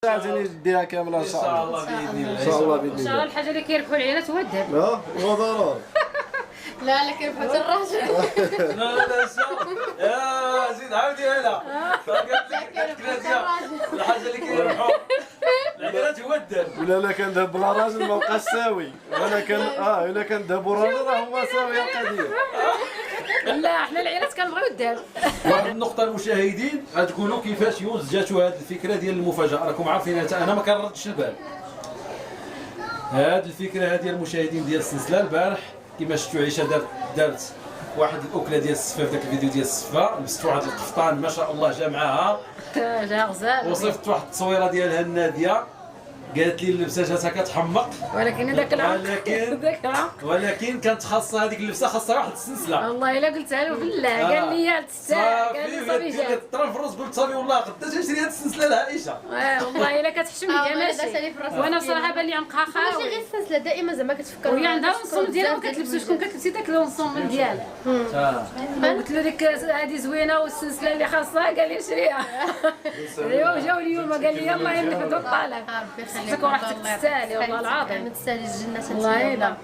عاوتاني ديها كامله ان شاء الله باذن الله. ان شاء الله باذن ان شاء الله الله. الحاجه اللي كيربحوا العيالات هو الذهب. هو ضروري. لا كيربحوا الراجل. لا يا زيد عاودي هنا. قالت لك الحاجه اللي كيربحوا العيالات هو الذهب. ولا كان ذهب بلا راجل ما بقاش ساوي، الا كان ذهب وراجل راه هما ساويه القضيه. لا حنا العيالات كنبغيو الذهب. واحد النقطة المشاهدين غتقولوا كيفاش يونس جاتو هذه الفكرة ديال المفاجأة، راكم عارفين أنا ما كنردش البال. هذه الفكرة هذه المشاهدين ديال السلسلة البارح كما شفتوا عيشة دارت واحد الأكلة ديال السفة في ذاك الفيديو ديال السفة، لبست واحد القفطان ما شاء الله جا معاها. جا غزال. وصيفط واحد التصويرة ديالها النادية، قالت لي اللبسه جاتها كتحمق، ولكن هذاك ولكن كانت خاصها هذيك اللبسه خاصها واحد السلسله. والله الا قلتها له بالله قال لي تستاهل، قال لي صافي جات. طرا في الراس قلت صافي والله غدا تنشري هذه السلسله لعائشه. والله الا كتحشم ليا ماشي. وانا بصراحه بان لي عنقها ماشي خاوي. غير السلسله دائما زعما كتفكر وهي عندها الصوم ديالها ما كتلبسوش، شكون كتلبسي داك الصوم ديالها. قلت له ديك هذه زوينه والسلسله اللي خاصها قال لي شريها. ايوا جاو اليوم قال لي يلاه نحدوا الطالب. ربي يخليك خصك وراحتك تستاهلي والله العظيم. تستاهلي الجنه. والله الا